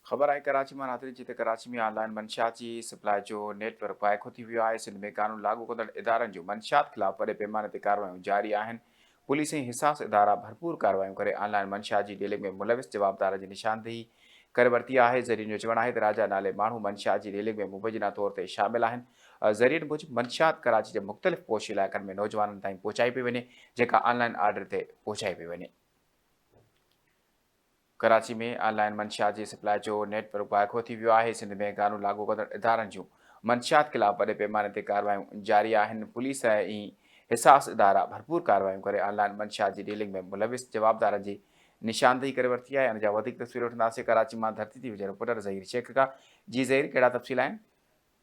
ख़बर आहे कराची मां नातिरी जिते कराची में ऑनलाइन मंशियात जी सप्लाई जो नेटवर्क वाइको थी वियो आहे। सिंध में कानून लागू कंदड़ इदारनि जूं मंशियात ख़िलाफ़ वॾे पैमाने ते कार्रवायूं जारी आहिनि। पुलिस ऐं हिसास इदारा भरपूर कार्रवायूं करे ऑनलाइन मंशियात जी डीलिंग में मुलविस जवाबदार जी निशानदेही करे वरिती आहे। ज़रियनि जो चवणु आहे त राजा नाले माण्हू मंशियात जी डीलिंग में मुबैना तौर ते शामिल आहिनि। ज़रियनि मूजिबि मंशियात कराची जे मुख़्तलिफ़ पोश इलाइक़नि में नौजवाननि ताईं पहुचाई पई वञे, जेका ऑनलाइन ऑर्डर ते पहुचाई पई वञे। कराची में ऑनलाइन मंशियात जी सप्लाई जो नेटवर्क वाइको थी वियो आहे। सिंध में कानून लागू कंदड़ इदारनि जूं मंशियात ख़िलाफ़ वॾे पैमाने ते कार्रवायूं जारी आहिनि। पुलिस ऐं हिसास इदारा भरपूर कार्रवायूं करे ऑनलाइन मंशियात जी डीलिंग में मुलविस जवाबदार जी निशानदेही करे वरिती आहे। इन जा वधीक तस्वीर वठंदासीं कराची मां धरती थी विझे रिपोर्टर ज़हीर शेख खां। जी ज़हीर, कहिड़ा तफ़सील आहिनि?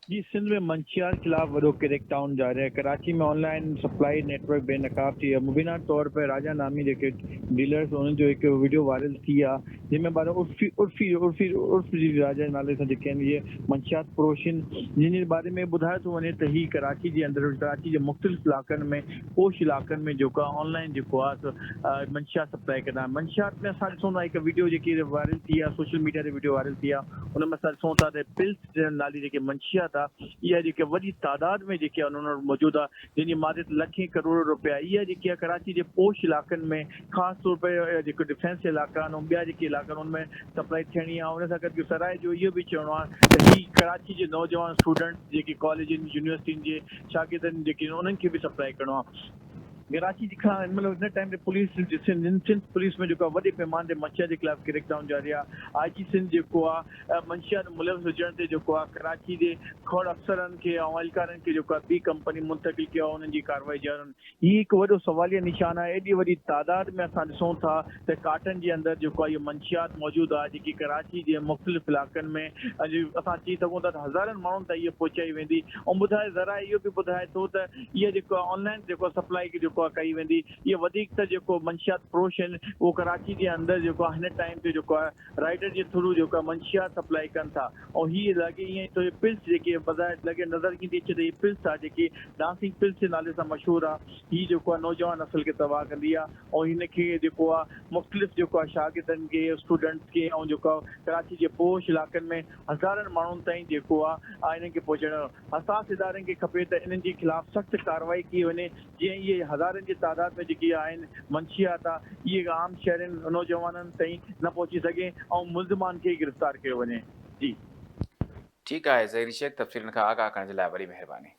जी, सिंध में मंशियात खिलाफ वॾो क्रैकडाउन जारी है। कराची में ऑनलाइन सप्लाई नेटवर्क बेनकाब थी है। मुबीना तौर पर राजा नामी जेके डीलर्स उन्हनि जो हिकु वीडियो वायरल थी आहे, जंहिंमें ॿार उर्फ़ जी राजा नाले सां जेके आहिनि इहे मंशियात फरोश आहिनि, जिन जे बारे में ॿुधायो थो वञे त हीअ कराची जे अंदरि कराची जे मुख़्तलिफ़ इलाइक़नि में पोश इलाइक़नि में जेको आहे ऑनलाइन जेको आहे मंशियात सप्लाई कंदा आहिनि। मंशियात में असां ॾिसूं था हिकु वीडियो जेकी वायरल थी आहे, सोशल मीडिया ते वीडियो वायरल थी आहे, हुन में असां ॾिसूं था त पिल्स नाली जेके मंशियात इहा जेके वॾी तादाद में जेके उन्हनि वटि मौजूदु आहे, जंहिंजी मादियत लखें करोड़ रुपया। इहा जेकी आहे कराची जे पोश इलाइक़नि में ख़ासि तौर ते जेके डिफेंस इलाइक़ा आहिनि ऐं ॿिया जेके इलाइक़ा आहिनि उनमें सप्लाई थियणी आहे। उन सां गॾु सराए जो इहो बि चवणो आहे त हीअ कराची जे नौजवान स्टूडेंट जेके कॉलेज यूनिवर्सिटियुनि जे शागिर्दनि जेके उन्हनि खे बि सप्लाई करिणो आहे। कराची खां मतिलबु हिन टाइम ते पुलिस सिंध पुलिस में जेको आहे वॾे पैमाने ते मंशियात जे ख़िलाफ़ क्रैकडाउन जारी आहे। आई जी सिंध जेको आहे मंशियात मुलविस हुजण ते जेको आहे कराची जे खोड़ अफ़सरनि खे ऐं एहलकारनि खे जेको आहे ॿी कंपनी मुंतकिल कयो आहे, उन्हनि जी कार्रवाई जारी। हीअ हिकु वॾो सवालिया निशान आहे। एॾी वॾी तादाद में असां ॾिसूं था त काटन जे अंदरि जेको आहे इहो मंशियात मौजूदु आहे, जेकी कराची जे मुख़्तलिफ़ इलाइक़नि में अॼु असां चई सघूं था त हज़ारनि माण्हुनि ताईं इहा पहुचाई वेंदी। ऐं ॿुधाए ज़रा इहो बि ॿुधाए थो त इहा जेको आहे ऑनलाइन जेको सप्लाई जेको आहे कई वेंदी। इहा वधीक त जेको मंशियात फरोश आहिनि उहो कराची जे अंदरि जेको आहे हिन टाइम ते जेको आहे राइडर जे थ्रू जेको आहे मंशियात सप्लाई कनि था। ऐं हीअ लॻे ईअं तो पिल्स जेके बज़ार लॻे नज़र ईंदी अचे त हीअ पिल्स आहे जेकी डांसिंग पिल्स जे नाले सां मशहूरु आहे। हीअ जेको आहे नौजवान नस्ल खे तबाह कंदी आहे ऐं हिनखे जेको आहे मुख़्तलिफ़ जेको आहे शागिर्दनि खे स्टूडेंट्स खे ऐं जेको आहे कराची जे पोश इलाइक़नि में हज़ारनि माण्हुनि ताईं जेको आहे इन्हनि खे पहुचाइणो। हसास इदारनि खे खपे त इन्हनि जे ख़िलाफ़ सख़्तु कार्रवाई कई वञे, जीअं इहे हज़ारनि जी तादाद में जेकी आहिनि मंशियात आहे इहे आम शहरनि नौजवाननि ताईं न पहुची सघे ऐं मुल्ज़िमान खे गिरफ़्तार कयो वञे। जी ठीकु आहे ज़हीर शेख, तफ़सीलनि खां आगाह करण जे लाइ वॾी महिरबानी।